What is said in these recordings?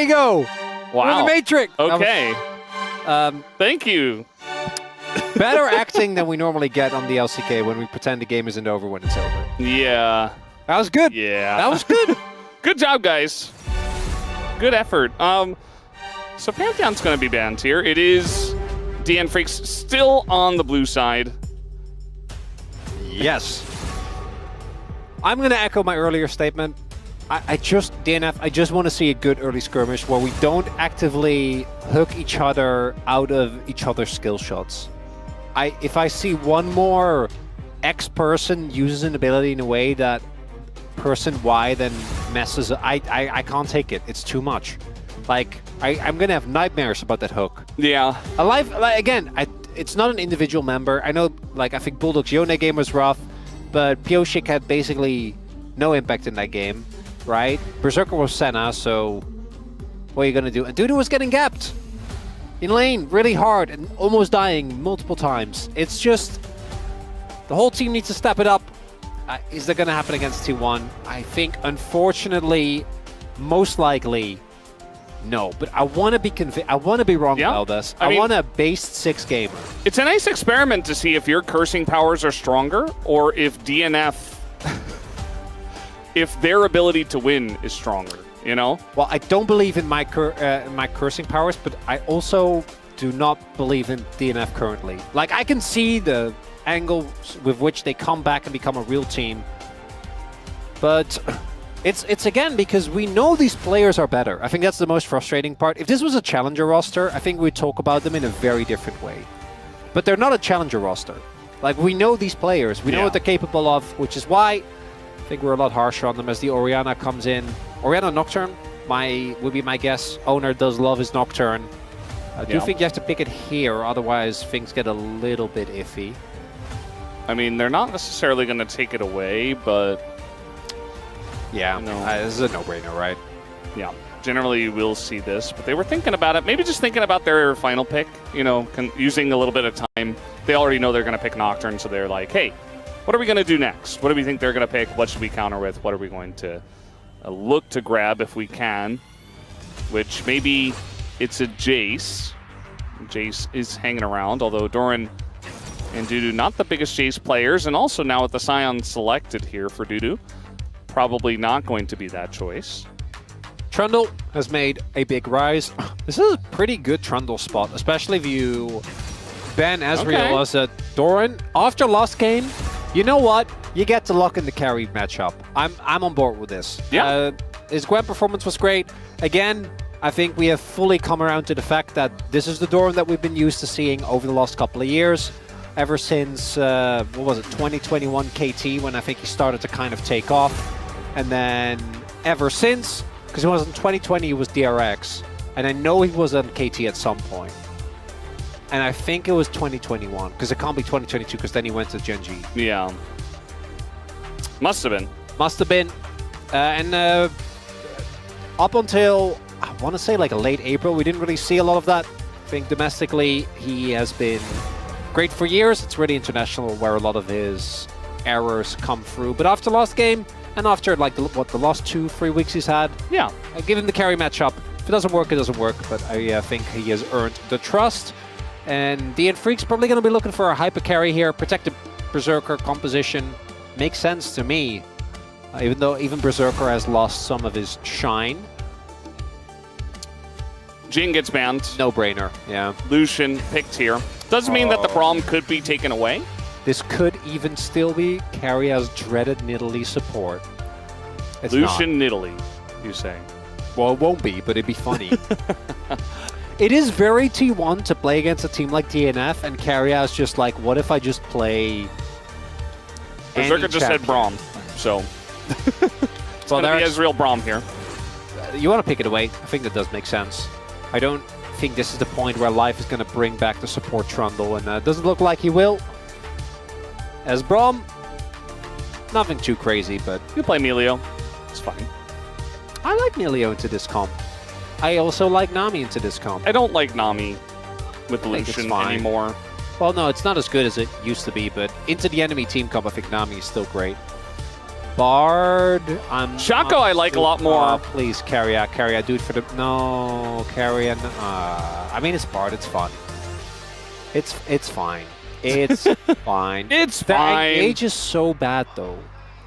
you go. Wow. The Matrix. Okay. Thank you. Better acting than we normally get on the LCK when we pretend the game isn't over when it's over. Yeah. That was good. Yeah. That was good. Good job, guys. Good effort. So Pantheon's going to be banned here. It is DN Freaks still on the blue side. Yes. I'm going to echo my earlier statement. I just want to see a good early skirmish where we don't actively hook each other out of each other's skill shots. If I see one more X person uses an ability in a way that person Y then messes up, I can't take it. It's too much. Like, I'm going to have nightmares about that hook. Yeah. Again, it's not an individual member. I know, like, I think Bulldog's Yone game was rough, but Pioshik had basically no impact in that game. Right? Berserker was Senna, so what are you going to do? And Dudu was getting gapped in lane really hard and almost dying multiple times. It's just the whole team needs to step it up. Is that going to happen against T1? I think, unfortunately, most likely, no. But I want to be I want to be wrong about this. I want a base 6 gamer. It's a nice experiment to see if your cursing powers are stronger or if DNF... if their ability to win is stronger, you know? Well, I don't believe in my cursing powers, but I also do not believe in DNF currently. Like, I can see the angle with which they come back and become a real team, but it's again because we know these players are better. I think that's the most frustrating part. If this was a challenger roster, I think we'd talk about them in a very different way. But they're not a challenger roster. Like, we know these players. We know what they're capable of, which is why I think we're a lot harsher on them as the Orianna comes in. Orianna Nocturne would be my guess. Oner does love his Nocturne. I do think you have to pick it here, otherwise things get a little bit iffy. I mean, they're not necessarily going to take it away, but... Yeah, this is a no-brainer, right? Yeah, generally you will see this, but they were thinking about it. Maybe just thinking about their final pick, you know, using a little bit of time. They already know they're going to pick Nocturne, so they're like, hey, what are we going to do next? What do we think they're going to pick? What should we counter with? What are we going to look to grab if we can? Which maybe it's a Jace. Jace is hanging around, although Doran and Dudu not the biggest Jace players, and also now with the Scion selected here for Dudu, probably not going to be that choice. Trundle has made a big rise. This is a pretty good Trundle spot, especially if you ban Ezreal as a Doran. After last game, you know what? You get to lock in the carry matchup. I'm on board with this. Yeah. His Gwen performance was great. Again, I think we have fully come around to the fact that this is the Doran that we've been used to seeing over the last couple of years. Ever since, what was it, 2021 KT, when I think he started to kind of take off. And then ever since, because he was in 2020, he was DRX. And I know he was on KT at some point. And I think it was 2021, because it can't be 2022, because then he went to Genji. Yeah. Must have been. Must have been. And up until, I want to say like late April, we didn't really see a lot of that. I think domestically, he has been great for years. It's really international where a lot of his errors come through. But after last game, and after like the last 2-3 weeks he's had, I give him the carry matchup. If it doesn't work, it doesn't work. But I think he has earned the trust. And DN Freak's probably going to be looking for a hyper carry here. Protected Berserker composition makes sense to me. Even though even Berserker has lost some of his shine. Jhin gets banned. No-brainer, yeah. Lucian picked here. Doesn't mean that the Braum could be taken away. This could even still be Keria's dreaded Nidalee support. It's Lucian Nidalee, you say? Well, it won't be, but it'd be funny. It is very T1 to play against a team like DNF, and Keria is just like, what if I just play Berserker just said Braum, so it's going to be Ezreal Braum here. You want to pick it away. I think that does make sense. I don't think this is the point where Life is going to bring back the support Trundle, and it doesn't look like he will. As Braum, nothing too crazy, but... You play Melio. It's fine. I like Melio into this comp. I also like Nami into this comp. I don't like Nami with Lucian anymore. Well, no, it's not as good as it used to be, but into the enemy team comp, I think Nami is still great. Bard, I'm... Shaco I like a lot more. Oh, please, Keria, do it for the... No, Keria, I mean, it's Bard, it's fun. It's fine. It's fine. It's the fine. Engage is so bad, though.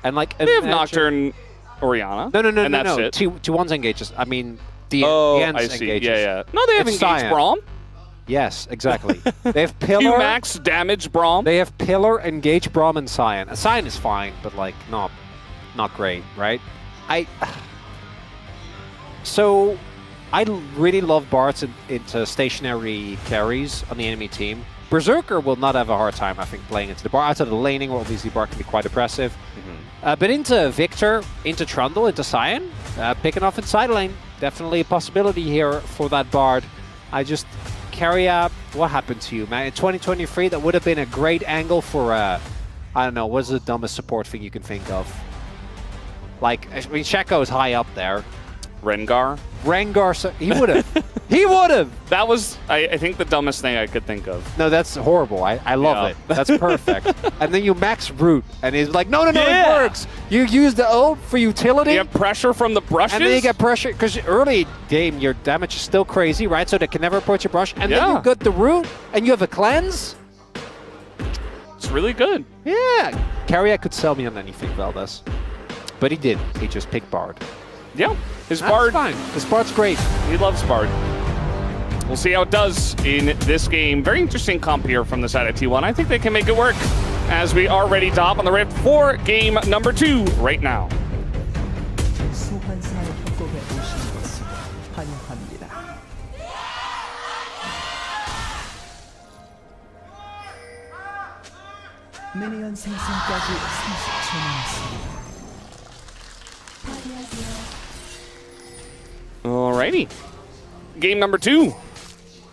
And, like... They have Nocturne Orianna. No. And that's it. T1's engages. I mean, the I End's see. engages. Yeah. No, they have It's engaged Cyan. Braum. Yes, exactly. They have Pillar. You max damage Braum. They have Pillar, Engage, Braum, and Cyan. Cyan is fine, but like not great, right? So I really love Bards into stationary carries on the enemy team. Berserker will not have a hard time, I think, playing into the Bard. Outside of the laning, where obviously Bard can be quite oppressive. But into Victor, into Trundle, into Cyan, picking off in side lane, definitely a possibility here for that Bard. Keria, what happened to you, man? In 2023, that would have been a great angle for, I don't know, what's the dumbest support thing you can think of? Like, I mean, Shaco is high up there. Rengar. He would have. He would have! That was, I think, the dumbest thing I could think of. No, that's horrible. I love it. That's perfect. And then you max Root, and he's like, no, it works! You use the ult for utility. You have pressure from the brushes. And then you get pressure, because early game, your damage is still crazy, right? So they can never approach your brush. And then you got the Root, and you have a cleanse. It's really good. Yeah. Keria could sell me on anything, Valdez. But he didn't. He just picked Bard. Yeah. His Bard. Fine. His Bard's great. He loves Bard. We'll see how it does in this game. Very interesting comp here from the side of T1. I think they can make it work as we are ready to hop on the Rift for game number 2 right now. 소환사의 협곡에 오신 것을 환영합니다. 미니언 생성까지 30초 남았습니다. Alrighty. Game number 2.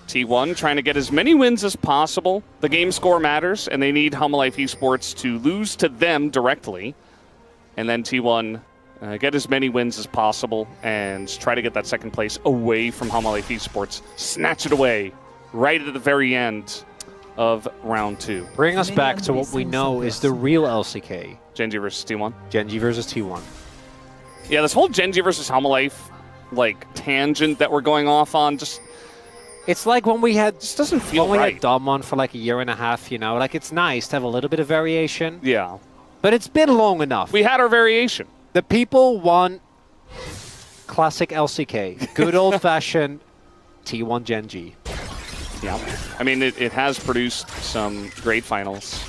T1 trying to get as many wins as possible. The game score matters, and they need Humalife Esports to lose to them directly. And then T1 get as many wins as possible and try to get that second place away from Humalife Esports. Snatch it away right at the very end of round 2. Bring us back to what we know is the real LCK. Genji versus T1. Genji versus T1. Yeah, this whole Genji versus Humalife like tangent that we're going off on just... It's like when we had... Just doesn't feel when we right. had Dom on for like a year and a half, you know? Like, it's nice to have a little bit of variation. Yeah. But it's been long enough. We had our variation. The people want classic LCK. Good old-fashioned T1 Genji. Yeah. I mean, it has produced some great finals.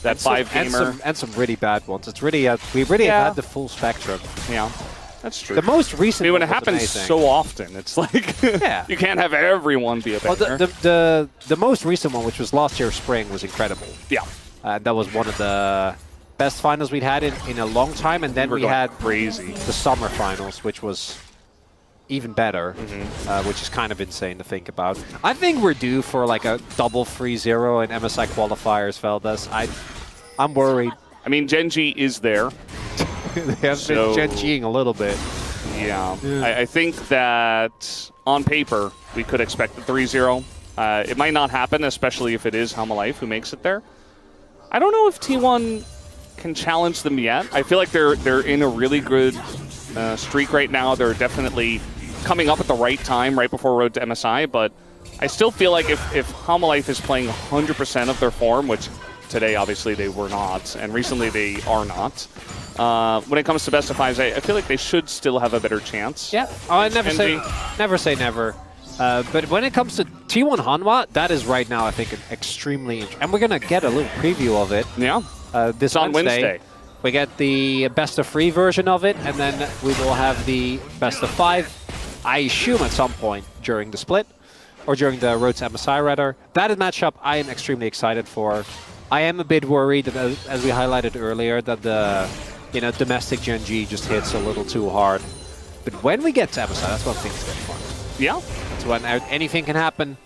That 5-gamer. And some really bad ones. It's really... we really have had the full spectrum. Yeah. That's true. The most recent when it one was happens amazing. so often, it's like you can't have everyone be a banger. Well, the most recent one, which was last year spring, was incredible. Yeah. That was one of the best finals we'd had in a long time, and then we had crazy the summer finals, which was even better, which is kind of insane to think about. I think we're due for like a double 3-0 in MSI qualifiers, Valdez. I'm worried. I mean, Genji is there. They have been Genjiing a little bit. Yeah. I think that on paper, we could expect the 3-0. It might not happen, especially if it is Humalife who makes it there. I don't know if T1 can challenge them yet. I feel like they're in a really good streak right now. They're definitely coming up at the right time, right before Road to MSI, but I still feel like if Humalife is playing 100% of their form, which today obviously they were not, and recently they are not, when it comes to best of fives, I feel like they should still have a better chance. Yeah, I never say never. But when it comes to T1 Hanwha, that is right now, I think, an extremely interesting. And we're going to get a little preview of it. Yeah. This on Wednesday. We get the best of 3 version of it, and then we will have the best of 5, I assume at some point during the split, or during the Road to MSI, rather. That is a matchup I am extremely excited for. I am a bit worried, that, as we highlighted earlier, that the domestic Genji just hits a little too hard. But when we get to MSI, that's when things get fun. Yeah. That's when anything can happen.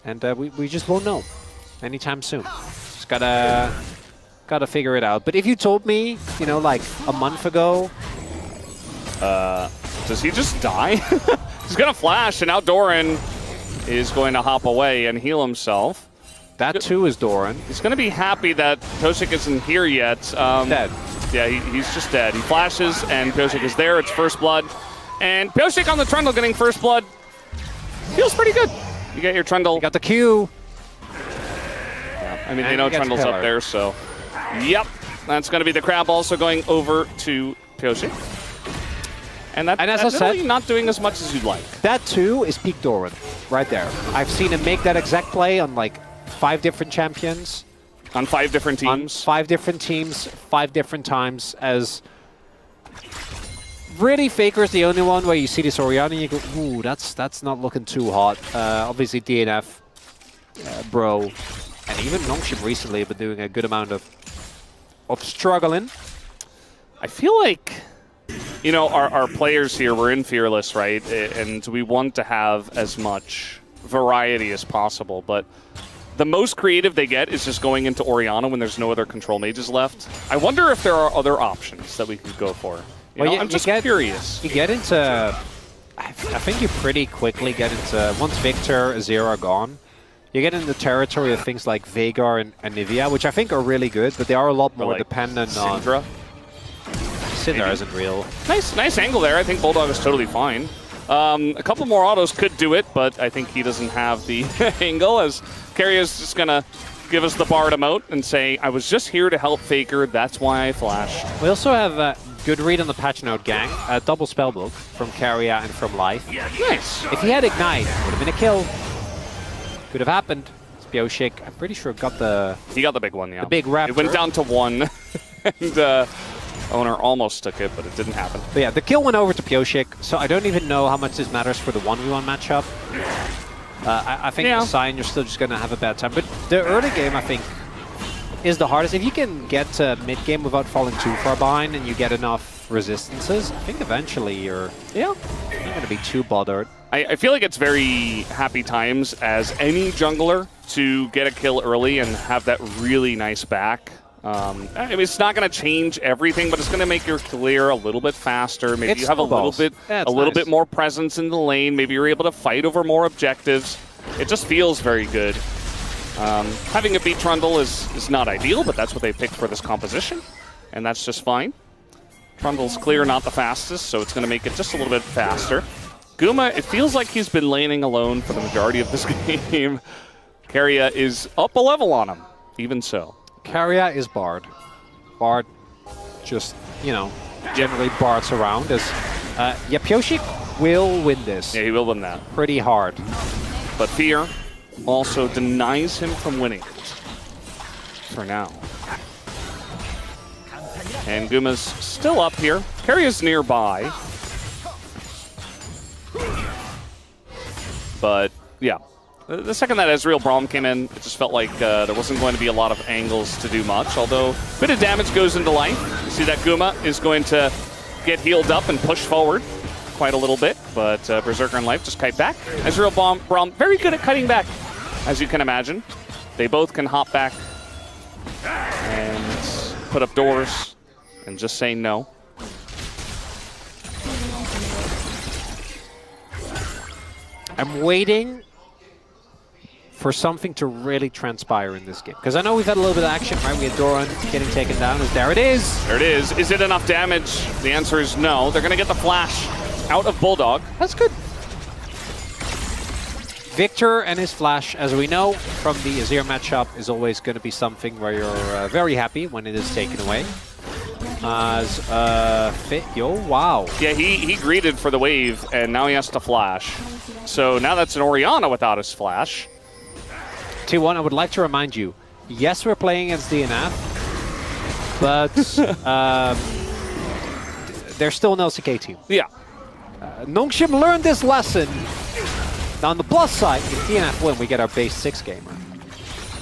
And we just won't know anytime soon. Just gotta figure it out. But if you told me, like a month ago... does he just die? He's gonna flash, and now Doran is going to hop away and heal himself. That too is Doran. He's going to be happy that Pyosik isn't here yet. Dead. Yeah, he's just dead. He flashes, and Pyosik is there. It's first blood. And Pyosik on the Trundle getting first blood. Feels pretty good. You get your Trundle. You got the Q. Yeah, I mean, they know Trundle's up there, so... Yep. That's going to be the Crab also going over to Pyosik. And as I said, really not doing as much as you'd like. That too is peak Doran, right there. I've seen him make that exact play on like 5 different champions. On 5 different teams? On 5 different teams, 5 different times. As really, Faker's the only one where you see this Orianna and you go, ooh, that's not looking too hot. Obviously DNF, bro, and even Nongshim recently have been doing a good amount of struggling. I feel like, you know, our players here, we're in Fearless, right? And we want to have as much variety as possible, but the most creative they get is just going into Orianna when there's no other control mages left. I wonder if there are other options that we could go for. I'm just curious. You get into... I think you pretty quickly get into... Once Victor, Azir are gone, you get into the territory of things like Veigar and Nivea, which I think are really good, but they are a lot more dependent on... Syndra? Syndra isn't real. Nice angle there. I think Bulldog is totally fine. A couple more autos could do it, but I think he doesn't have the angle, as Keria is just going to give us the Bard emote and say, I was just here to help Faker, that's why I flashed. We also have a good read on the patch note, gang. A double spellbook from Keria and from Life. Nice. If he had Ignite, would have been a kill. Could have happened. Pyosik, I'm pretty sure got the... He got the big one, yeah. The big raptor. It went down to 1, and Oner almost took it, but it didn't happen. But yeah, the kill went over to Pyosik, so I don't even know how much this matters for the 1v1 matchup. I think Assign, you're still just going to have a bad time. But the early game, I think, is the hardest. If you can get to mid-game without falling too far behind and you get enough resistances, I think eventually you're not going to be too bothered. I feel like it's very happy times as any jungler to get a kill early and have that really nice back. I mean, it's not going to change everything, but it's going to make your clear a little bit faster. Maybe you have a little bit more presence in the lane. Maybe you're able to fight over more objectives. It just feels very good. Having a beat Trundle is not ideal, but that's what they picked for this composition, and that's just fine. Trundle's clear, not the fastest, so it's going to make it just a little bit faster. Guma, it feels like he's been laning alone for the majority of this game. Keria is up a level on him, even so. Keria is Bard. Bard just, you know, generally Bards around. Yeah, Pyosik will win this. Yeah, he will win that. Pretty hard. But Fear also denies him from winning it. For now. And Guma's still up here. Keria's nearby. But, yeah. The second that Ezreal Braum came in, it just felt like there wasn't going to be a lot of angles to do much, although a bit of damage goes into Life. You see that Guma is going to get healed up and push forward quite a little bit, but Berserker and Life just kite back. Ezreal Braum very good at kiting back, as you can imagine. They both can hop back and put up doors and just say no. I'm waiting for something to really transpire in this game. Because I know we've had a little bit of action, right? We had Doran getting taken down. There it is! There it is. Is it enough damage? The answer is no. They're going to get the flash out of Bulldog. That's good. Victor and his flash, as we know from the Azir matchup, is always going to be something where you're very happy when it is taken away. Wow. Yeah, he greeted for the wave, and now he has to flash. So now that's an Orianna without his flash. T1, I would like to remind you, yes, we're playing against DNF, but they're still an LCK team. Yeah. Nongshim learned this lesson. Now, on the plus side, if DNF win, we get our base 6 gamer.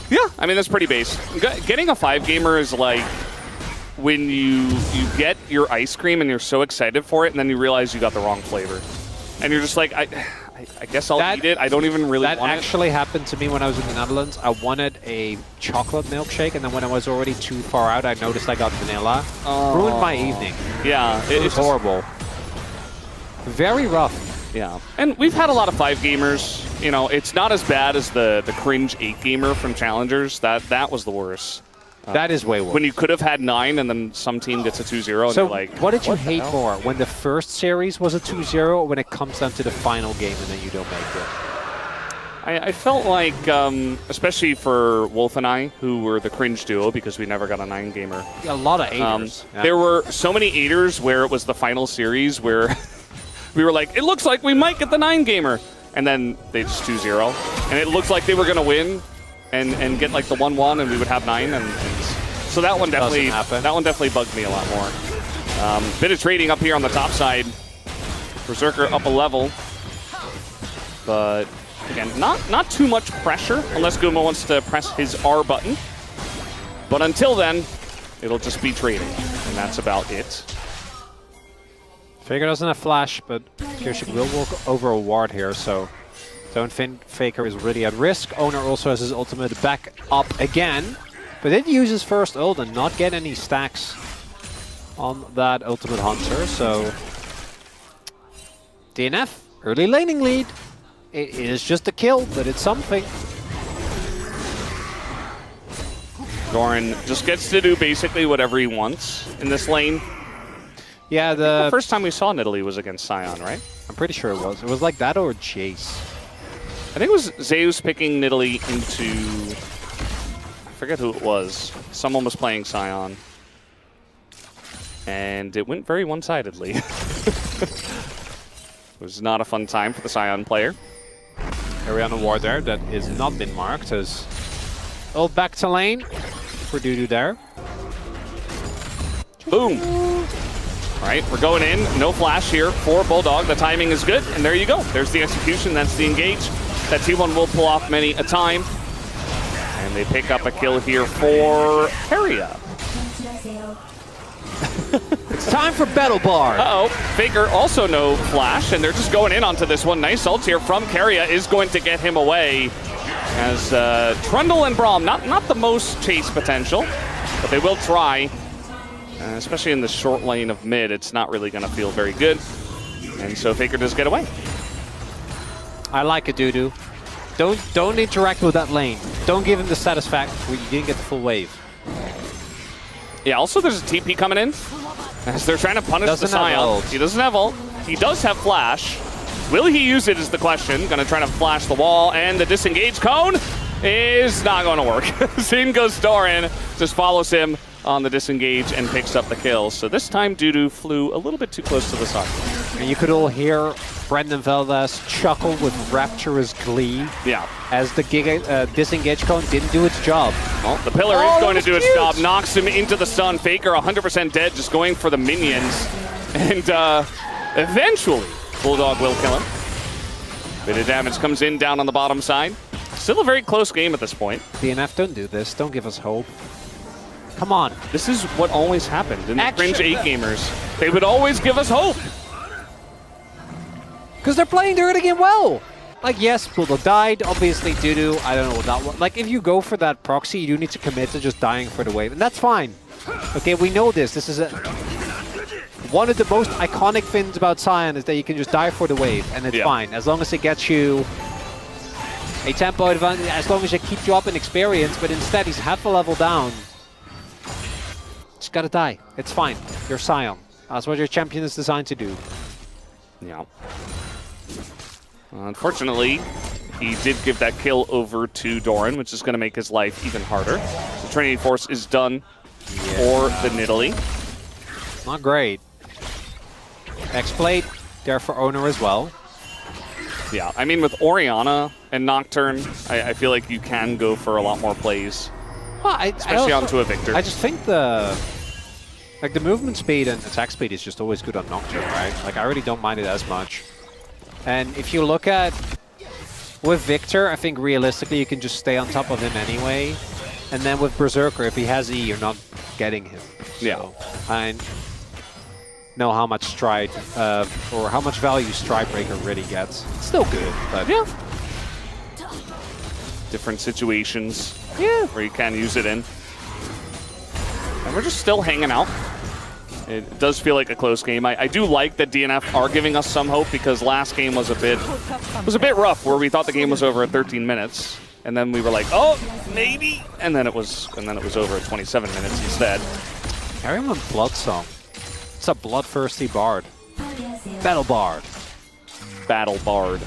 Yeah, I mean, that's pretty base. Getting a 5 gamer is like when you get your ice cream and you're so excited for it, and then you realize you got the wrong flavor. And you're just like, I guess I'll eat it. I don't even really want it. That actually happened to me when I was in the Netherlands. I wanted a chocolate milkshake, and then when I was already too far out, I noticed I got vanilla. Ruined my evening. Yeah. It was horrible. Very rough. Yeah. And we've had a lot of 5 gamers You know, it's not as bad as the cringe 8-gamer from Challengers. That was the worst. That is way worse. When you could have had 9 and then some team gets a 2-0 and So you're like, what did you hate more? When the first series was a 2-0 or when it comes down to the final game and then you don't make it? I felt like, especially for Wolf and I, who were the cringe duo because we never got a 9-gamer. A lot of 8ers. There were so many 8ers where it was the final series where we were like, it looks like we might get the 9-gamer. And then they just 2-0. And it looked like they were going to win and get like the 1-1 and we would have 9. And so that one definitely bugged me a lot more. Bit of trading up here on the top side. Berserker up a level. But again, not too much pressure unless Guma wants to press his R button. But until then, it'll just be trading. And that's about it. Faker doesn't have flash, but Kirschik will walk over a ward here, so don't think Faker is really at risk. Oner also has his ultimate back up again, but did use his first ult and not get any stacks on that ultimate hunter, so DNF, early laning lead. It is just a kill, but it's something. Doran just gets to do basically whatever he wants in this lane. Yeah, the first time we saw Nidalee was against Sion, right? I'm pretty sure it was. It was like that or Jace. I think it was Zeus picking Nidalee into... I forget who it was. Someone was playing Sion. And it went very one-sidedly. It was not a fun time for the Sion player. Ariana ward there that is not been marked as ult back to lane for Dudu there. Boom! Right, we're going in. No flash here for Bulldog. The timing is good, and there you go. There's the execution. That's the engage. That T1 will pull off many a time. And they pick up a kill here for Keria. It's time for Battle Bar. Uh-oh. Faker also no flash, and they're just going in onto this one. Nice ult here from Keria is going to get him away. As Trundle and Braum, not the most chase potential, but they will try. Especially in the short lane of mid, it's not really going to feel very good. And so Faker does get away. I like it, Dudu. Don't interact with that lane. Don't give him the satisfaction where you didn't get the full wave. Yeah, also there's a TP coming in. As they're trying to punish the Sion. He doesn't have ult. He does have flash. Will he use it is the question. Going to try to flash the wall, and the disengage cone is not going to work. In goes Doran, just follows him on the disengage and picks up the kill. So this time Dudu flew a little bit too close to the sun. And you could all hear Brendan Valdez chuckle with rapturous glee. Yeah. As the disengage cone didn't do its job. Well, the pillar is going to do its job. Knocks him into the sun. Faker 100% dead, just going for the minions. And eventually, Bulldog will kill him. Bit of damage comes in down on the bottom side. Still a very close game at this point. DNF, don't do this. Don't give us hope. Come on. This is what always happened in the cringe 8-gamers. They would always give us hope. Because they're playing the early game well. Like, yes, Bulldog died. Obviously, Dudu, I don't know what that was. Like, if you go for that proxy, you do need to commit to just dying for the wave. And that's fine. Okay, we know this. This is one of the most iconic things about Sion is that you can just die for the wave. And it's fine. As long as it gets you a tempo advantage, as long as it keeps you up in experience. But instead, he's half a level down. Just gotta die. It's fine. You're Sion. That's what your champion is designed to do. Yeah. Unfortunately, he did give that kill over to Doran, which is going to make his life even harder. So Trinity Force is done for the Nidalee. Not great. X-Blade there for Oner as well. Yeah, I mean, with Orianna and Nocturne, I feel like you can go for a lot more plays. Well, especially onto a Victor. I just think the movement speed and attack speed is just always good on Nocturne, right? Like, I really don't mind it as much. And if you look at with Victor, I think realistically you can just stay on top of him anyway. And then with Berserker, if he has E, you're not getting him. Yeah. So I know how much stride or how much value Stridebreaker really gets. It's still good, but yeah. Different situations where you can use it in. And we're just still hanging out. It does feel like a close game. I do like that DNF are giving us some hope because last game was a bit rough where we thought the game was over at 13 minutes. And then we were like, oh, maybe. And then it was over at 27 minutes instead. Everyone Blood Song. It's a bloodthirsty bard. Battle bard. Battle bard.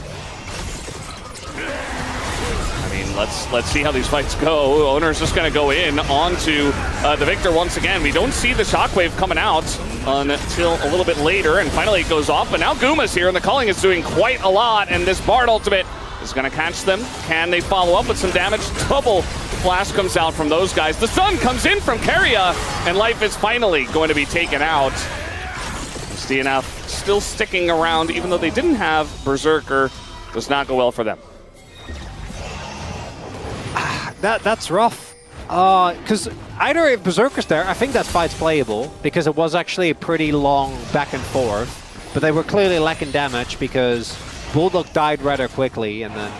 I mean, let's see how these fights go. Oner's just going to go in onto the Victor once again. We don't see the shockwave coming out until a little bit later, and finally it goes off. But now Guma's here, and the calling is doing quite a lot, and this Bard ultimate is going to catch them. Can they follow up with some damage? Double flash comes out from those guys. The sun comes in from Keria, and life is finally going to be taken out. DNF still sticking around, even though they didn't have Berserker. Does not go well for them. That's rough. Because either if Berserker's there, I think that fight's playable, because it was actually a pretty long back and forth. But they were clearly lacking damage because Bulldog died rather quickly, and then,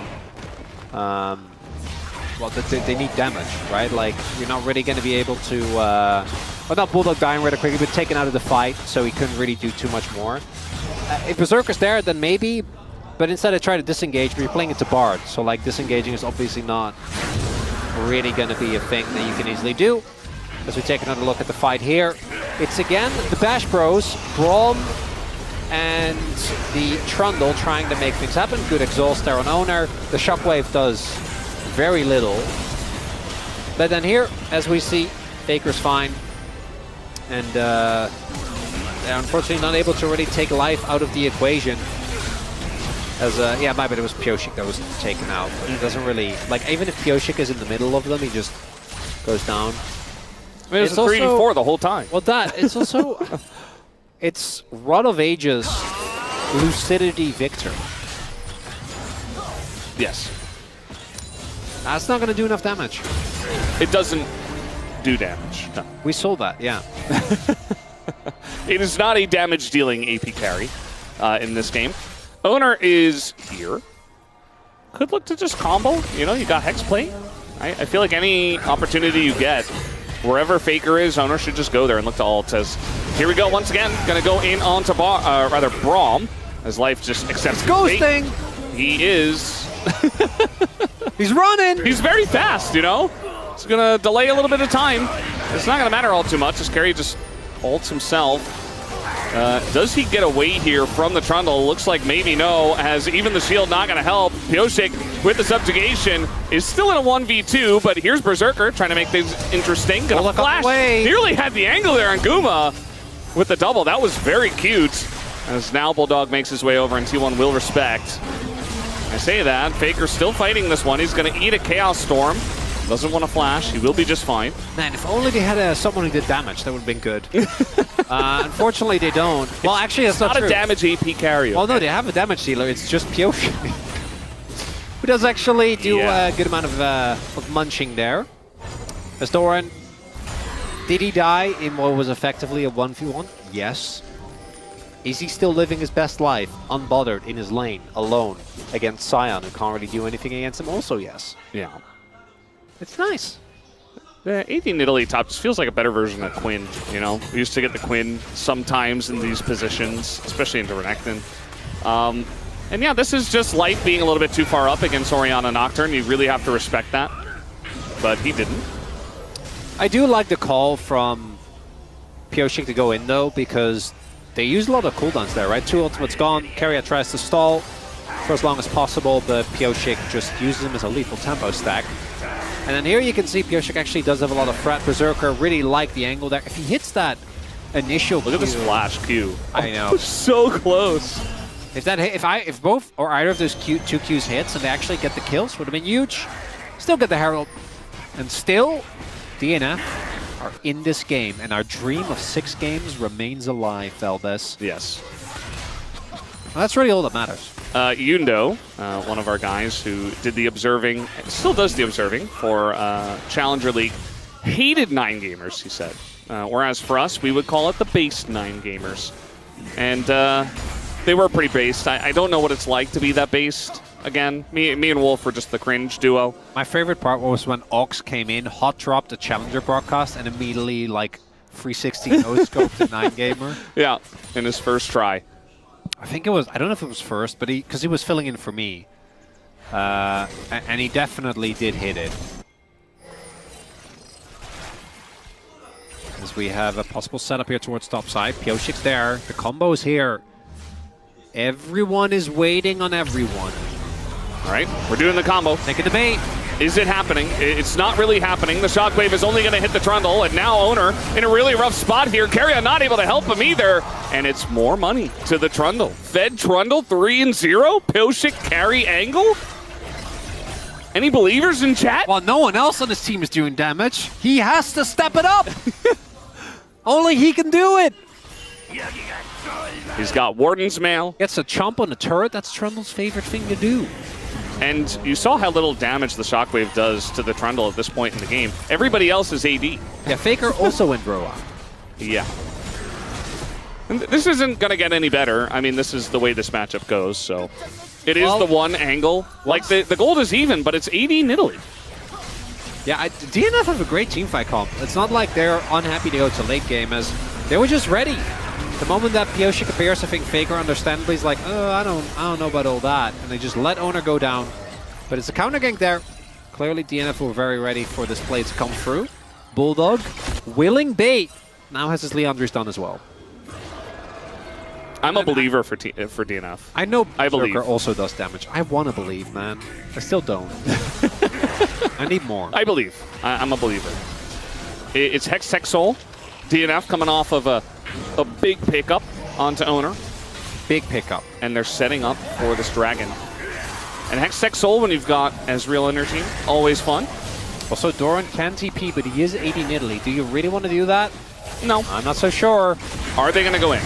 well, they need damage, right? Like, you're not really going to be able to, well, not Bulldog dying rather quickly, but taken out of the fight, so he couldn't really do too much more. If Berserker's there, then maybe, but instead I try to disengage, but you're playing it to Bard, so like disengaging is obviously not really going to be a thing that you can easily do. As we take another look at the fight here, it's again the Bash Bros, Braum and the Trundle trying to make things happen. Good exhaust there on Oner. The Shockwave does very little. But then here, as we see, Faker's fine. And they're unfortunately not able to really take life out of the equation. As yeah, my bad, it was Pyosik that was taken out. But it doesn't really, like, even if Pyosik is in the middle of them, he just goes down. I mean, it's a 3v4 the whole time. Well, it's also, it's Rod of Ages Lucidity Victor. Yes. That's not going to do enough damage. It doesn't do damage. No. We saw that, yeah. It is not a damage-dealing AP carry in this game. Oner is here. Could look to just combo. You know, you got Hexplate. I feel like any opportunity you get, wherever Faker is, Oner should just go there and look to ult. As here we go once again. Going to go in onto Braum, as life just accepts Ghosting. He is. He's running. He's very fast, you know? It's going to delay a little bit of time. It's not going to matter all too much as Keria just ults himself. Does he get away here from the Trundle? Looks like maybe no, as even the shield not going to help. Pyosik with the subjugation is still in a 1v2, but here's Berserker trying to make things interesting. Gonna flash. Nearly had the angle there on Guma with the double. That was very cute. As now Bulldog makes his way over and T1 will respect. I say that, Faker's still fighting this one. He's going to eat a Chaos Storm. Doesn't want to flash. He will be just fine. Man, if only they had someone who did damage, that would have been good. Unfortunately, they don't. Well, actually, that's not true. A damage AP carry. Well, no, they have a damage dealer. It's just Pyosik, who does actually do a good amount of munching there. As Doran, did he die in what was effectively a 1v1? Yes. Is he still living his best life, unbothered, in his lane, alone, against Sion, who can't really do anything against him? Also, yes. Yeah. It's nice. The 18 Italy top just feels like a better version of Quinn, you know? We used to get the Quinn sometimes in these positions, especially into Renekton. And yeah, this is just life being a little bit too far up against Orianna Nocturne. You really have to respect that. But he didn't. I do like the call from Pyosik to go in, though, because they use a lot of cooldowns there, right? 2 ultimates gone. Keria tries to stall for as long as possible, but Pyosik just uses him as a lethal tempo stack. And then here you can see Pyosik actually does have a lot of threat. Berserker really like the angle there. If he hits that initial Look at this flash Q. I know. So close. If both or either of those two Qs hits and they actually get the kills, would have been huge. Still get the Herald. And still, DNF are in this game. And our dream of 6 games remains alive, Feldes. Yes. Well, that's really all that matters. Yundo, one of our guys who did the observing, still does the observing for Challenger League, hated 9 gamers, he said. Whereas for us, we would call it the based 9 gamers. And they were pretty based. I don't know what it's like to be that based. Again, me and Wolf were just the cringe duo. My favorite part was when Ox came in, hot dropped the Challenger broadcast, and immediately, like, 360 no-scope to 9gamer. Yeah, in his first try. I think it was, I don't know if it was first, but because he was filling in for me. And he definitely did hit it. As we have a possible setup here towards top side. Pioshik's there. The combo is here. Everyone is waiting on everyone. All right, we're doing the combo. Taking the bait. Is it happening? It's not really happening. The shockwave is only going to hit the Trundle, and now Oner in a really rough spot here. Keria not able to help him either, and it's more money to the Trundle. Fed Trundle 3-0. Pioshik carry angle. Any believers in chat? Well, no one else on this team is doing damage. He has to step it up. Only he can do it. He's got Warden's Mail. Gets a chomp on the turret. That's Trundle's favorite thing to do. And you saw how little damage the shockwave does to the Trundle at this point in the game. Everybody else is AD. Yeah, Faker also went Roa. Yeah. And this isn't going to get any better. I mean, this is the way this matchup goes, so... It is the one angle. Like, the gold is even, but it's AD Nidalee. Yeah, DNF have a great teamfight comp. It's not like they're unhappy to go to late game, as they were just ready. The moment that Pioshik appears, I think Faker understandably is like, oh, I don't know about all that. And they just let Oner go down. But it's a counter gank there. Clearly, DNF were very ready for this play to come through. Bulldog, willing bait, now has his Leandri's done as well. I'm a believer for DNF. I know I believe. Berserker also does damage. I want to believe, man. I still don't. I need more. I believe. I'm a believer. It's Hex Tech Soul. DNF coming off of a big pickup onto Oner. Big pickup. And they're setting up for this dragon. And Hex Tech Soul, when you've got Ezreal in your team, always fun. Also, Doran can TP, but he is AD Nidalee. Do you really want to do that? No. I'm not so sure. Are they going to go in?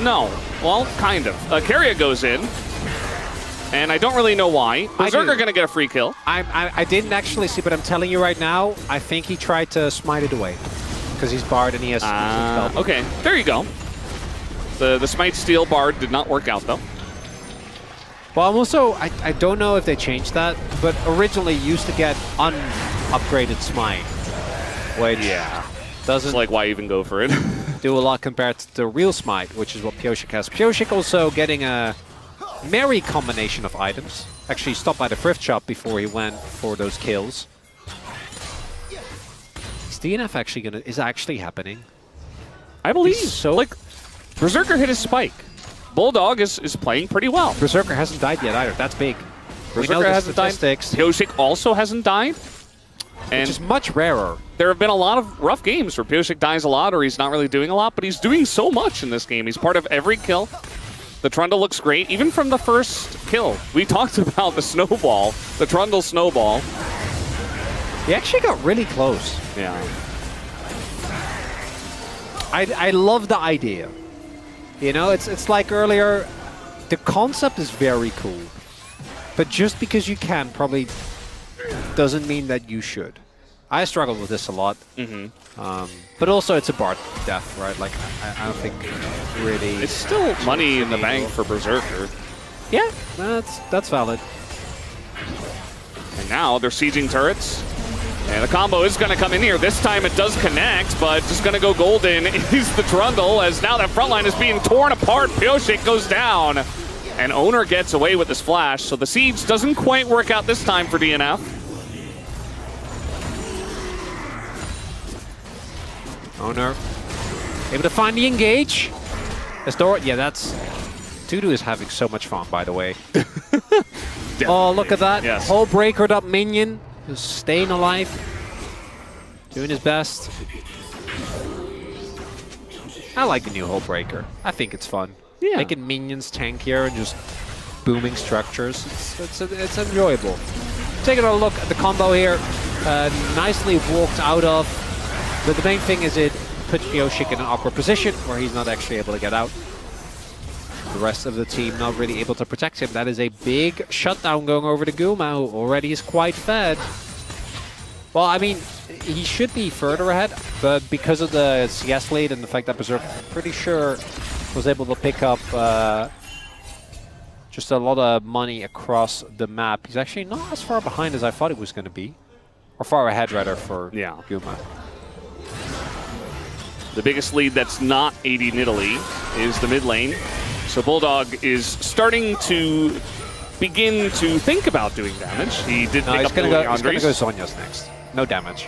No. Well, kind of. Keria goes in. And I don't really know why. Berserker going to get a free kill. I didn't actually see, but I'm telling you right now, I think he tried to smite it away. Because he's Bard and he has... okay, there you go. The Smite Steel Bard did not work out, though. Well, I'm also... I don't know if they changed that, but originally you used to get unupgraded Smite. Which... Yeah. Doesn't... It's like, why even go for it? do a lot compared to the real Smite, which is what Pioshik has. Pioshik also getting a merry combination of items. Actually stopped by the thrift shop before he went for those kills. Is DNF actually is actually happening? I believe. So like, Berserker hit his spike. Bulldog is playing pretty well. Berserker hasn't died yet either. That's big. Berserker hasn't died. Pioshik also hasn't died. And which is much rarer. There have been a lot of rough games where Pioshik dies a lot or he's not really doing a lot, but he's doing so much in this game. He's part of every kill. The Trundle looks great, even from the first kill. We talked about the snowball, the Trundle snowball. He actually got really close. Yeah. I love the idea. You know, it's like earlier, the concept is very cool. But just because you can probably doesn't mean that you should. I struggled with this a lot. But also it's a Bard death, right? Like, I don't think really... It's still money in the bank for Berserker. Yeah, that's valid. And now they're sieging turrets. And the combo is going to come in here. This time it does connect, but just going to go golden is the Trundle, as now that front line is being torn apart. Pioshik goes down, and Oner gets away with his flash, so the siege doesn't quite work out this time for DNF. Oner able to find the engage. Yeah, that's... Tudu is having so much fun, by the way. Oh, look at that. Yes. Whole breakered up minion. Just staying alive. Doing his best. I like the new Hull Breaker. I think it's fun. Yeah. Making minions tankier and just booming structures. It's enjoyable. Taking a look at the combo here. Nicely walked out of. But the main thing is it puts Pioshik in an awkward position where he's not actually able to get out. The rest of the team not really able to protect him. That is a big shutdown going over to Guma, who already is quite fed. Well, I mean, he should be further ahead, but because of the CS lead and the fact that Berserk, pretty sure, was able to pick up just a lot of money across the map. He's actually not as far behind as I thought he was going to be. Or far ahead, rather, for Guma. The biggest lead that's not AD Nidalee is the mid lane. So Bulldog is starting to begin to think about doing damage. He did pick up the he's gonna Andres. go Zhonya's next. No damage.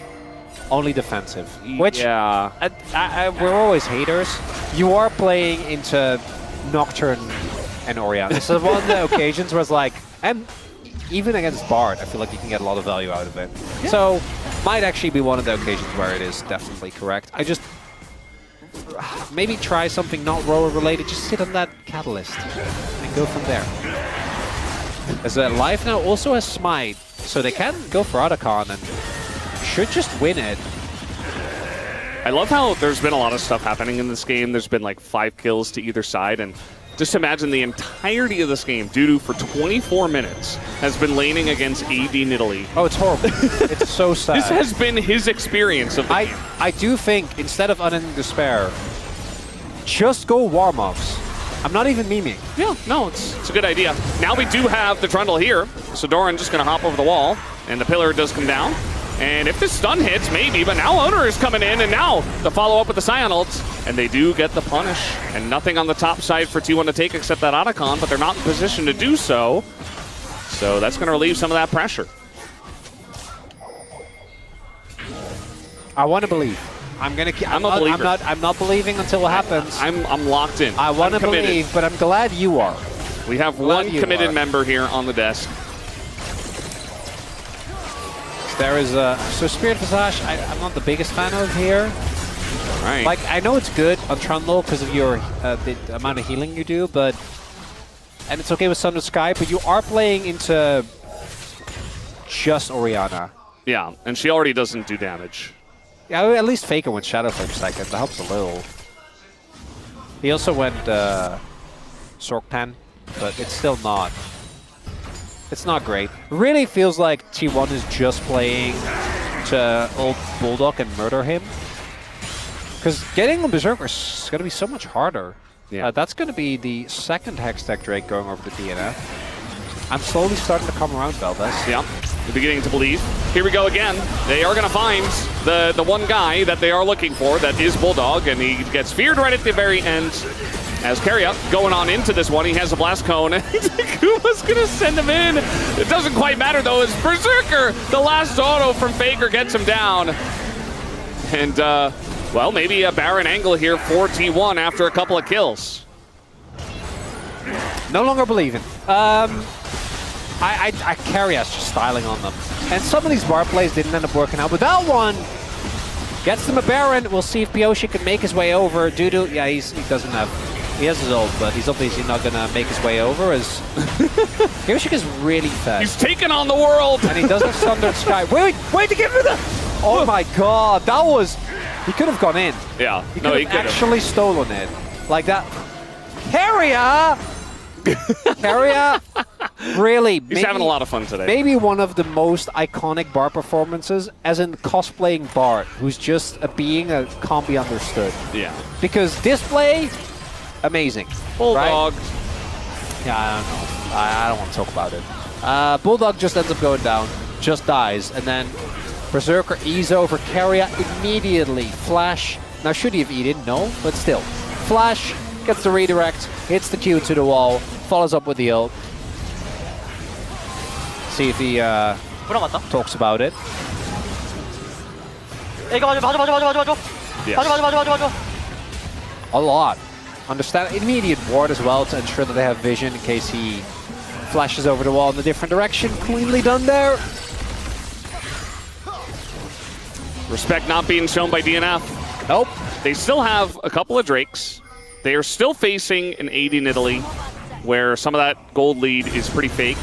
Only defensive. Which, yeah. we're always haters. You are playing into Nocturne and Orianna. This is one of the occasions where it's like, and even against Bard, I feel like you can get a lot of value out of it. Yeah. So, might actually be one of the occasions where it is definitely correct. I just, maybe try something not roller related, just sit on that Catalyst and go from there. As Life now also has Smite, so they can go for Otacon and should just win it. I love how there's been a lot of stuff happening in this game. There's been like 5 kills to either side, and just imagine the entirety of this game, Dudu for 24 minutes has been laning against AD Nidalee. Oh, it's horrible. It's so sad. This has been his experience of the game. I do think, instead of Unending Despair, just go warm-ups. I'm not even memeing. Yeah, no, it's a good idea. Now we do have the Trundle here, so Doran just going to hop over the wall, and the pillar does come down. And if this stun hits, maybe, but now Oner is coming in, and now the follow-up with the Scion ult, and they do get the punish. And nothing on the top side for T1 to take except that Otacon, but they're not in position to do so. So that's going to relieve some of that pressure. I want to believe. I'm not believing until it happens. I'm locked in. I want to believe, but I'm glad you are. We have one committed member here on the desk. There is so Spirit Visage, I'm not the biggest fan of here. Right. Like, I know it's good on Trundle because of your the amount of healing you do, but and it's okay with Thunder Sky, but you are playing into just Orianna. Yeah, and she already doesn't do damage. Yeah, at least Faker went Shadow Flame second. That helps a little. He also went Sorktan, but it's still not. It's not great. Really feels like T1 is just playing to ult Bulldog and murder him. Because getting the Berserker is going to be so much harder. Yeah. That's going to be the second Hextech Drake going over to DNF. I'm slowly starting to come around, Veldes. Yeah, they're beginning to believe. Here we go again. They are going to find the one guy that they are looking for, that is Bulldog, and he gets feared right at the very end. As Keria going on into this one, he has a Blast Cone, and Kuma's going to send him in. It doesn't quite matter, though, as Berserker, the last auto from Faker, gets him down. And, well, maybe a Baron angle here for T1 after a couple of kills. No longer believing. Keria just styling on them. And some of these bar plays didn't end up working out, but that one gets them a Baron. We'll see if Pioshi can make his way over. Dudu, yeah, he doesn't have... He has his ult, but he's obviously not going to make his way over as Pioshi is really fast. He's taking on the world! And he does have Sundered Sky. Wait to give me the... Oh my god, that was... He could have gone in. Yeah, he could have actually stolen it. Like that. Keria! Keria, really. He's having a lot of fun today. Maybe one of the most iconic Bard performances, as in cosplaying Bard, who's just a being that can't be understood. Yeah. Because display, amazing. Bulldog. Right? Yeah, I don't know. I don't want to talk about it. Bulldog just ends up going down, just dies, and then Berserker ease over Keria immediately. Flash. Now, should he have eaten? No, but still. Flash. Gets the redirect, hits the Q to the wall, follows up with the ult. See if he talks about it. Yes. A lot. Understand immediate ward as well to ensure that they have vision in case he flashes over the wall in a different direction. Cleanly done there. Respect not being shown by DNF. Nope. They still have a couple of Drakes. They are still facing an AD Nidalee, where some of that gold lead is pretty fake.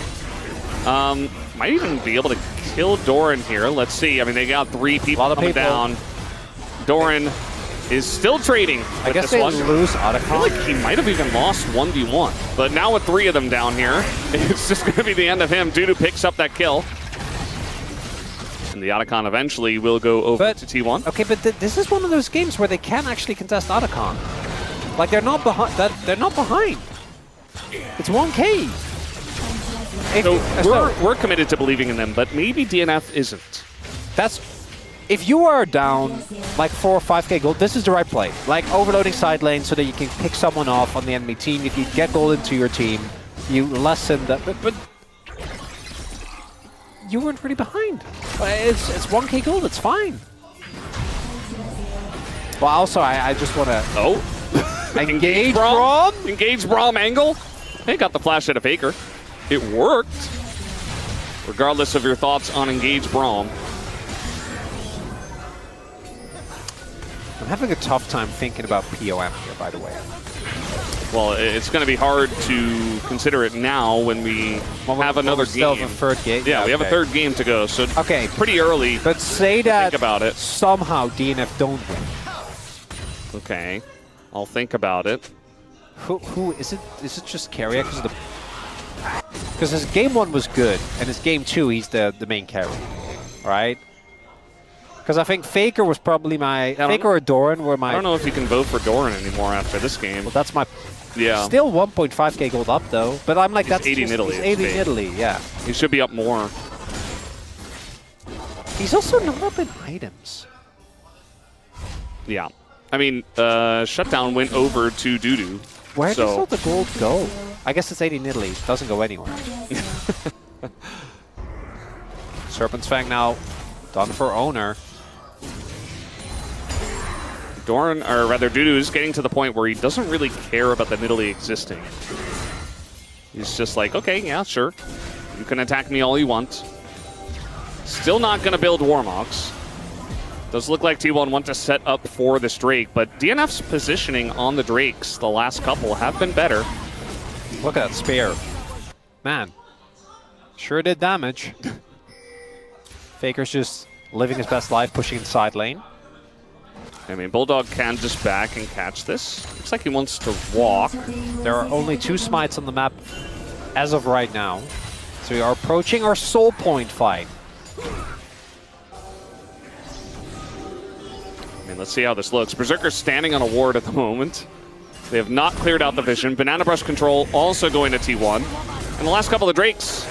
Might even be able to kill Doran here. Let's see. I mean, they got 3 people coming down. Doran is still trading with I guess this they one. lose Otacon. I feel like he might have even lost 1v1. But now with 3 of them down here, it's just going to be the end of him. Dudu picks up that kill. And the Otacon eventually will go over to T1. Okay, but this is one of those games where they can actually contest Otacon. Like, they're not behind. They're not behind. It's 1K. So we're committed to believing in them, but maybe DNF isn't. That's if you are down like 4 or 5k gold, this is the right play. Like overloading side lane so that you can pick someone off on the enemy team. If you get gold into your team, you lessen that. But you weren't really behind. It's 1k gold. It's fine. Well, also I just want to engage Braum. Engage Braum angle. They got the flash at a Faker. It worked. Regardless of your thoughts on engage Braum. I'm having a tough time thinking about POM here, by the way. Well, it's going to be hard to consider it now when we have another game. Still have a third game. Yeah, we have a third game to go, so pretty early. But say that think about it. Somehow DNF don't win. Okay, I'll think about it. Who is it? Is it just Keria? Because his game 1 was good, and his game 2 he's the main carry, right? Because I think Faker was probably my Faker or Doran were my. I don't know if you can vote for Doran anymore after this game. Well, that's my. Yeah. Still 1.5k gold up though, but I'm like that's 80 in Italy. 80 in Italy, yeah. He should be up more. He's also not up in items. Yeah. I mean, Shutdown went over to Dudu. Where does all the gold go? I guess it's 80 in Italy. It doesn't go anywhere. Serpent's Fang now done for Oner. Doran, or rather Dudu, is getting to the point where he doesn't really care about the Nidalee existing. He's just like, okay, yeah, sure. You can attack me all you want. Still not going to build Warmogs. Does look like T1 want to set up for this Drake, but DNF's positioning on the Drakes, the last couple, have been better. Look at that spear. Man, sure did damage. Faker's just living his best life, pushing inside lane. I mean, Bulldog can just back and catch this. Looks like he wants to walk. There are only 2 smites on the map as of right now. So we are approaching our soul point fight. I mean, let's see how this looks. Berserker's standing on a ward at the moment. They have not cleared out the vision. Banana Brush control also going to T1. And the last couple of Drakes,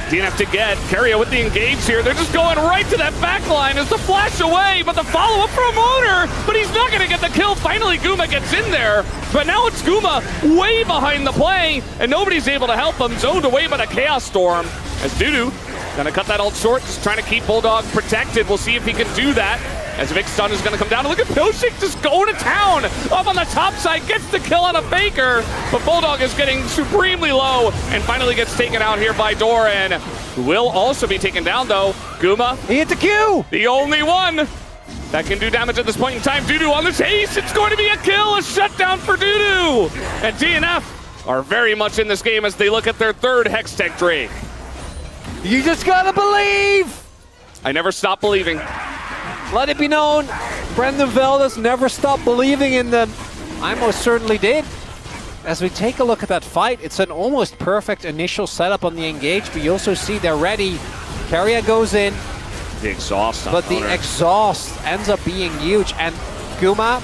DNF to get. Keria with the engage here. They're just going right to that back line as the flash away, but the follow-up from Oner, but he's not going to get the kill. Finally, Guma gets in there, but now it's Guma way behind the play, and nobody's able to help him. Zoned away by the Chaos Storm as Dudu going to cut that ult short, just trying to keep Bulldog protected. We'll see if he can do that. As Vic Stun is going to come down. Look at Pilsik just going to town. Up on the top side, gets the kill on a Faker. But Bulldog is getting supremely low and finally gets taken out here by Doran, who will also be taken down though. Guma. He hit the Q! The only one that can do damage at this point in time. Dudu on the chase. It's going to be a kill. A shutdown for Dudu. And DNF are very much in this game as they look at their third Hextech Drake. You just gotta believe! I never stop believing. Let it be known, Brendan Veldes never stopped believing in them. I most certainly did. As we take a look at that fight, it's an almost perfect initial setup on the engage, but you also see they're ready. Keria goes in. The exhaust on But the Oner. exhaust ends up being huge, and Guma,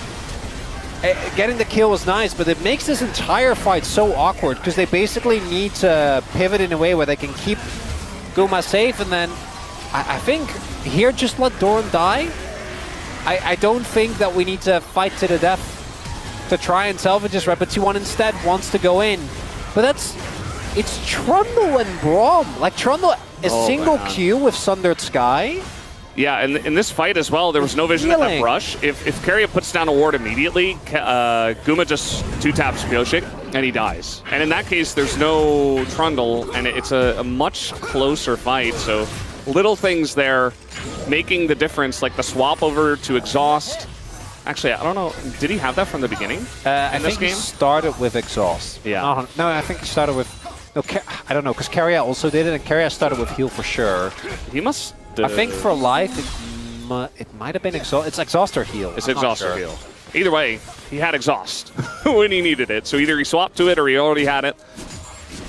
getting the kill was nice, but it makes this entire fight so awkward, because they basically need to pivot in a way where they can keep Guma safe, and then I think here just let Doran die. I don't think that we need to fight to the death to try and salvage this, right? But T1 instead wants to go in. But it's Trundle and Braum. Like Trundle, a single Q with Sundered Sky. Yeah, and in this fight as well, there was no vision at that brush. If Keria puts down a ward immediately, Guma just 2-taps Pyoshik, and he dies. And in that case, there's no Trundle, and it's a much closer fight, so little things there making the difference, like the swap over to exhaust. Actually, I don't know, did he have that from the beginning I think he started with exhaust. Yeah. No, I think he started with... No, I don't know, because Keria also did it, and Keria started with heal for sure. He must... I think for life, it might have been exhaust. It's exhaust or heal. It's exhaust or heal. Either way, he had exhaust when he needed it. So either he swapped to it or he already had it.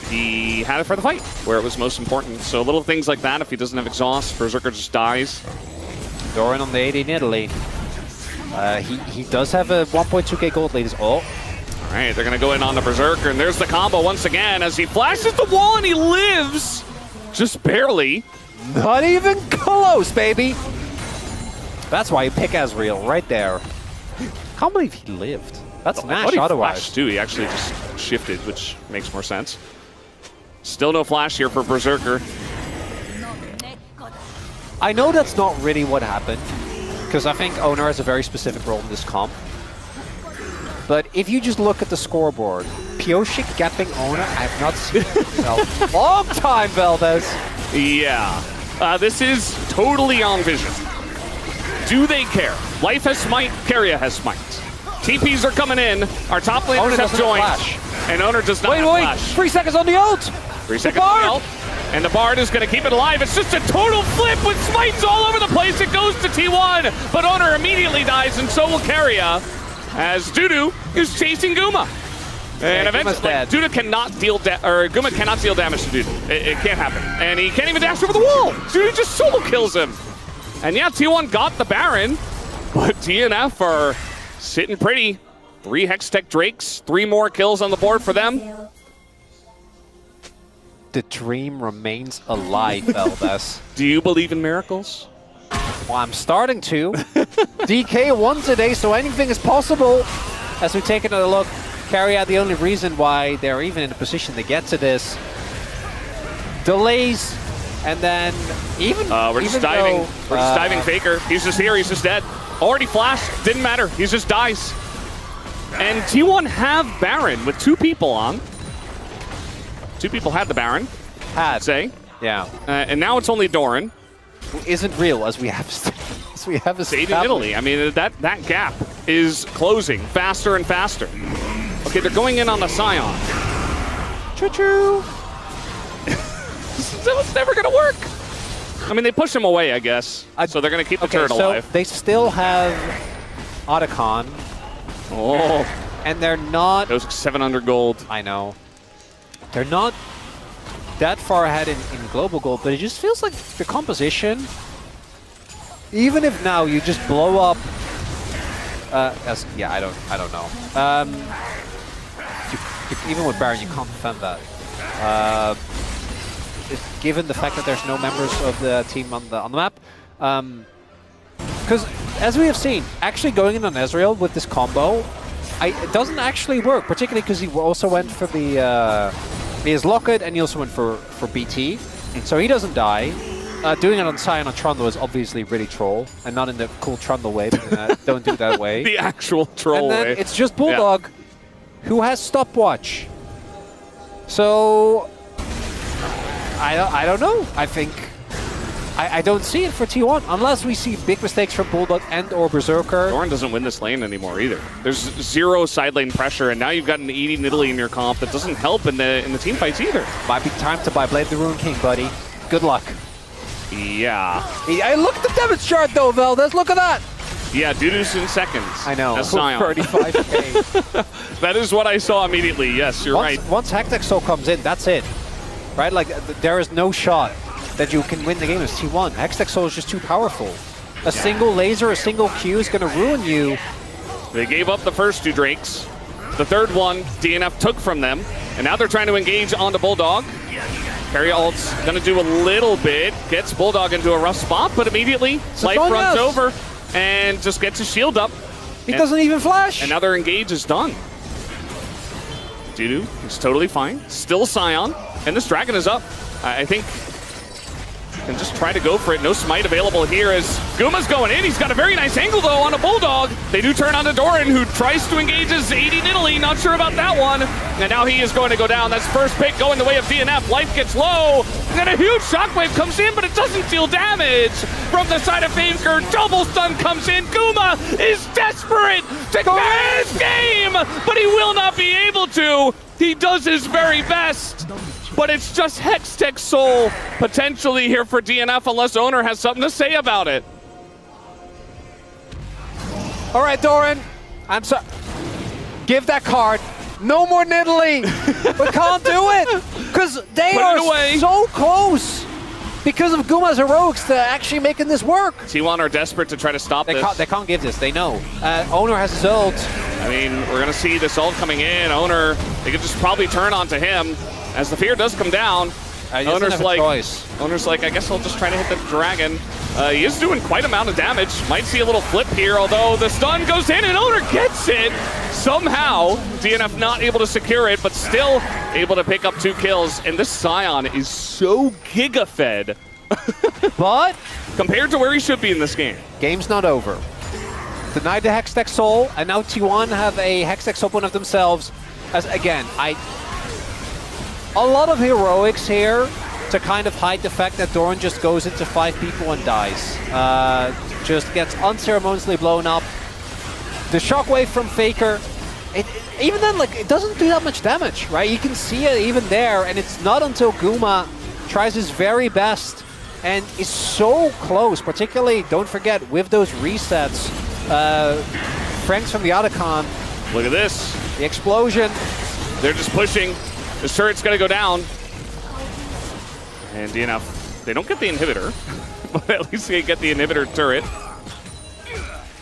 He had it for the fight, where it was most important. So little things like that, if he doesn't have exhaust, Berserker just dies. Doran on the 80 in Italy. He does have a 1.2k gold lead. All right, they're going to go in on the Berserker, and there's the combo once again as he flashes the wall and he lives. Just barely. Not even close, baby. That's why you pick Ezreal right there. Can't believe he lived. That's Nash he otherwise. Flashed too. He actually just shifted, which makes more sense. Still no flash here for Berserker. I know that's not really what happened, because I think Oner has a very specific role in this comp. But if you just look at the scoreboard, Pioshik gapping Oner, I have not seen it in a long time, Valdez. Yeah. This is totally on vision. Do they care? Life has smite, Keria has smite. TPs are coming in, our top laners have joined, and Oner does not have flash. 3 seconds on the ult! 3 seconds on the ult, and the Bard is going to keep it alive. It's just a total flip with smites all over the place. It goes to T1, but Oner immediately dies, and so will Keria, as Dudu is chasing Guma. And eventually, Dudu cannot deal Guma cannot deal damage to Dudu. It can't happen. And he can't even dash over the wall. Dudu just solo kills him. And yeah, T1 got the Baron, but DNF are sitting pretty. 3 Hextech Drakes, 3 more kills on the board for them. The dream remains alive, Valdez. Do you believe in miracles? Well, I'm starting to. DK won today, so anything is possible. As we take another look, Keria, the only reason why they're even in a position to get to this. Delays, and then we're just diving. We're just diving Faker. He's just here. He's just dead. Already flashed. Didn't matter. He just dies. And T1 have Baron with 2 people on. 2 people had the Baron. Had. Say. Yeah. And now it's only Doran. Who isn't real, as we have Stayed in Italy. I mean, that gap is closing faster and faster. Okay, they're going in on the Scion. Choo-choo. It's never going to work. I mean, they push him away, I guess. So they're going to keep the turret alive. They still have Otacon. Oh. And they're not... Those 700 gold. I know. They're not that far ahead in global gold, but it just feels like the composition, even if now you just blow up... yeah, I don't know. Even with Baron, you can't defend that. Given the fact that there's no members of the team on the map, because as we have seen, actually going in on Ezreal with this combo, it doesn't actually work. Particularly because he also went for the he has Locket and he also went for BT, so he doesn't die. Doing it on Scion on Trundle is obviously really troll, and not in the cool Trundle way. Don't do it that way. The actual troll and then way. It's just Bulldog, who has stopwatch. So I don't know. I think I don't see it for T1 unless we see big mistakes from Bulldog and or Berserker. Doran doesn't win this lane anymore either. There's 0 side lane pressure, and now you've got an 80 Nidalee in your comp that doesn't help in the team fights either. Might be time to buy Blade the Rune King, buddy. Good luck. Yeah. Hey, look at the damage chart though, Valdez. Look at that. Yeah, Dudu's in seconds. I know. That's Scion. 35K. That is what I saw immediately. Yes, you're right. Once Hextech Soul comes in, that's it. Right? Like, there is no shot that you can win the game as T1. Hextech Soul is just too powerful. A single laser, a single Q is going to ruin you. They gave up the first 2 Drakes. The third one, DNF took from them. And now they're trying to engage onto Bulldog. Keria ult's going to do a little bit. Gets Bulldog into a rough spot, but immediately life runs over and just gets his shield up. He doesn't even flash. And now their engage is done. Dudu is totally fine. Still Scion. And this dragon is up. I think can just try to go for it. No smite available here as Guma's going in. He's got a very nice angle, though, on a Bulldog. They do turn onto Doran, who tries to engage his 80 Nidalee. Not sure about that one. And now he is going to go down. That's first pick going the way of DNF. Life gets low. And then a huge shockwave comes in, but it doesn't deal damage. From the side of Faker, double stun comes in. Guma is desperate to get his game, but he will not be able to. He does his very best. But it's just Hextech Soul potentially here for DNF unless Oner has something to say about it. All right, Doran. I'm sorry. Give that card. No more Nidalee. We can't do it. Because they are so close. Because of Guma's heroics to actually making this work. T1 are desperate to try to stop this. They can't give this. They know. Oner has his ult. I mean, we're going to see this ult coming in. Oner, they could just probably turn onto him. As the fear does come down, Oner's like, I guess I'll just try to hit the dragon. He is doing quite amount of damage. Might see a little flip here, although the stun goes in and Oner gets it. Somehow, DNF not able to secure it, but still able to pick up 2 kills. And this Scion is so giga-fed. But compared to where he should be in this game. game's not over. Denied the Hextech Soul, and now T1 have a Hextech Soul one of themselves. As again, a lot of heroics here to kind of hide the fact that Doran just goes into 5 people and dies. Just gets unceremoniously blown up. The shockwave from Faker, even then, like, it doesn't do that much damage, right? You can see it even there, and it's not until Guma tries his very best and is so close, particularly, don't forget, with those resets, Franks from the Otacon. Look at this. The explosion. They're just pushing. The turret's gonna go down. And DNF, they don't get the inhibitor, but at least they get the inhibitor turret.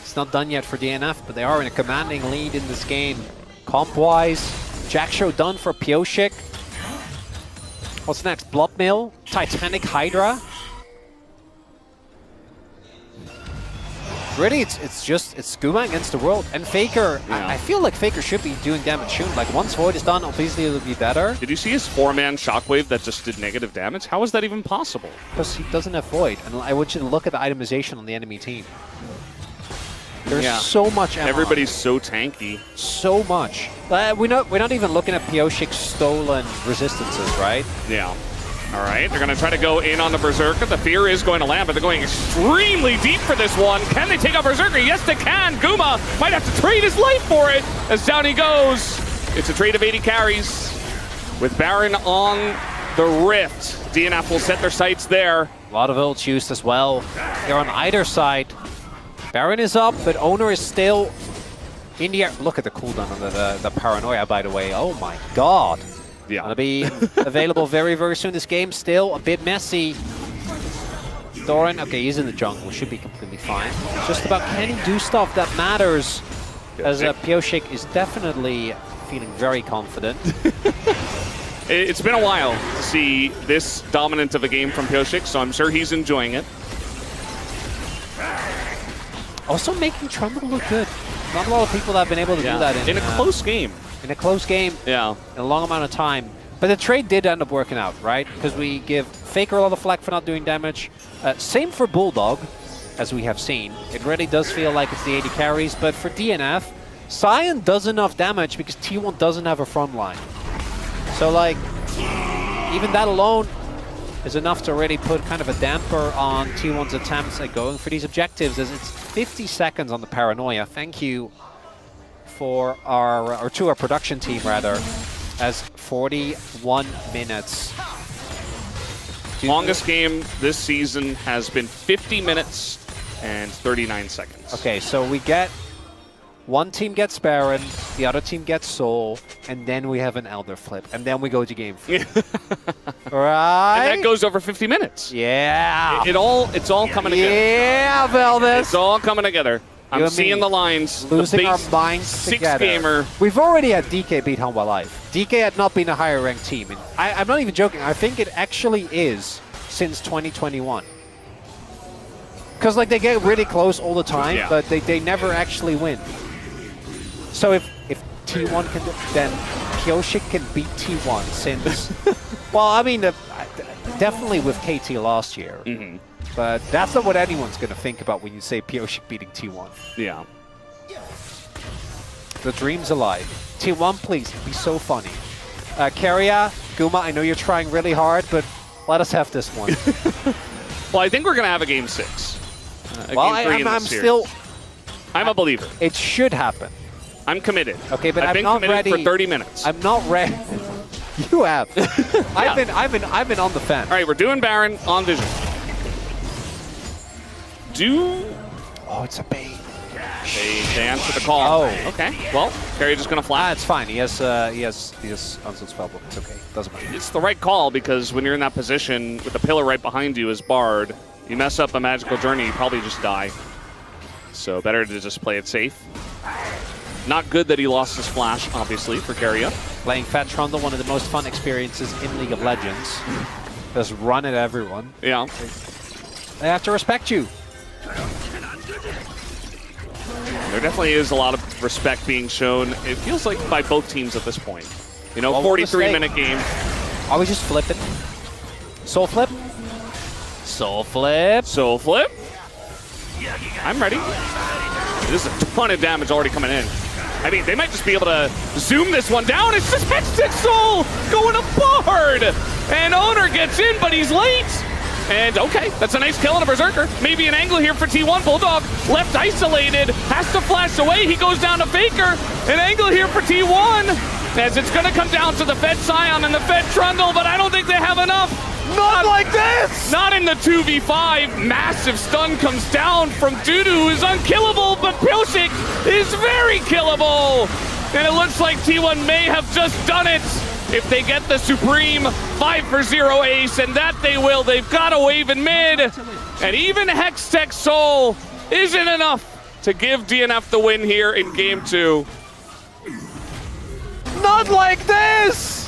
It's not done yet for DNF, but they are in a commanding lead in this game. Comp-wise, Jack Show done for Pioshik. What's next? Blood Mill, Titanic Hydra. Really, it's Guma against the world. And Faker, Yeah. I feel like Faker should be doing damage soon. Like, once Void is done, obviously it'll be better. Did you see his 4-man shockwave that just did negative damage? How is that even possible? Because he doesn't have Void. And I want you to look at the itemization on the enemy team. There's so much ammo. Everybody's so tanky. So much. We're not even looking at Pioshik's stolen resistances, right? Yeah. All right, they're going to try to go in on the Berserker. The fear is going to land, but they're going extremely deep for this one. Can they take out Berserker? Yes, they can. Guma might have to trade his life for it as down he goes. It's a trade of 80 carries. With Baron on the Rift, DNF will set their sights there. A lot of ults used as well. They're on either side. Baron is up, but Oner is still in the air. Look at the cooldown on the Paranoia, by the way. Oh my god. Yeah. Gonna be available very, very soon. This game still a bit messy. Doran, okay, he's in the jungle. Should be completely fine. Just about can he do stuff that matters? As Pioshik is definitely feeling very confident. It's been a while to see this dominant of a game from Pioshik, so I'm sure he's enjoying it. Also making Trundle look good. Not a lot of people that have been able to do that in a close game. In a close game, yeah, in a long amount of time. But the trade did end up working out, right? Because we give Faker a lot of flack for not doing damage. Same for Bulldog, as we have seen. It really does feel like it's the 80 carries, but for DNF, Scion does enough damage because T1 doesn't have a front line. So, like, even that alone is enough to really put kind of a damper on T1's attempts at going for these objectives, as it's 50 seconds on the Paranoia. Thank you for to our production team, rather, as 41 minutes. Longest game this season has been 50 minutes and 39 seconds. Okay, so we get one team gets Baron, the other team gets Soul, and then we have an Elder flip, and then we go to game 3. Right? And that goes over 50 minutes. Yeah. It's all coming together. Yeah, Velvis. It's all coming together. I'm seeing the lines. Losing the our minds together. 6-gamer. We've already had DK beat Hanwha Live. DK had not been a higher ranked team. And I'm not even joking. I think it actually is since 2021. Because like they get really close all the time, but they never actually win. So if T1 can, then Pioshik can beat T1 since, well, I mean, definitely with KT last year. But that's not what anyone's going to think about when you say Pioshik beating T1. Yeah. The dream's alive. T1, please, be so funny. Keria, Guma, I know you're trying really hard, but let us have this one. Well, I think we're going to have a game 6. Well, I'm still... I'm a believer. It should happen. I'm committed. Okay, but I've been not committed ready for 30 minutes. I'm not ready. You have. I've been on the fence. All right, we're doing Baron on Vision. Oh, it's a bait. They answer the call. Oh. Okay. Well, Keria just gonna flash. It's fine. He has Unsealed Spellbook. It's okay. Doesn't matter. It's the right call because when you're in that position with the pillar right behind you as Bard, you mess up a magical journey, you probably just die. So better to just play it safe. Not good that he lost his flash, obviously, for Keria. Playing Fat Trundle, one of the most fun experiences in League of Legends. Just run at everyone. Yeah. They have to respect you. There definitely is a lot of respect being shown. It feels like by both teams at this point. You know, Well, what was 43-minute game. Are we just flip it? Soul flip? Soul flip. Soul flip. I'm ready. There's a ton of damage already coming in. I mean, they might just be able to zoom this one down. It's just Hextech Soul going aboard. And Oner gets in, but he's late. And okay, that's a nice kill on a Berserker. Maybe an angle here for T1. Bulldog left isolated, has to flash away. He goes down to Faker. An angle here for T1, as it's gonna come down to the Fed Scion and the Fed Trundle, but I don't think they have enough. Not like this! Not in the 2v5. Massive stun comes down from Dudu, who is unkillable, but Pilsik is very killable. And it looks like T1 may have just done it. If they get the Supreme 5-for-0 ace, and that they will, they've got a wave in mid. And even Hextech Soul isn't enough to give DNF the win here in Game 2. Not like this!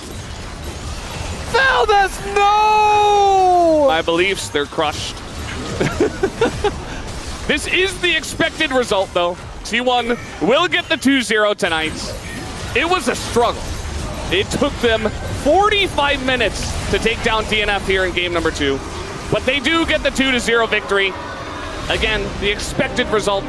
Valdez, no! My beliefs, they're crushed. This is the expected result, though. T1 will get the 2-0 tonight. It was a struggle. It took them 45 minutes to take down DNF here in game number 2. But they do get the 2-0 victory. Again, the expected result.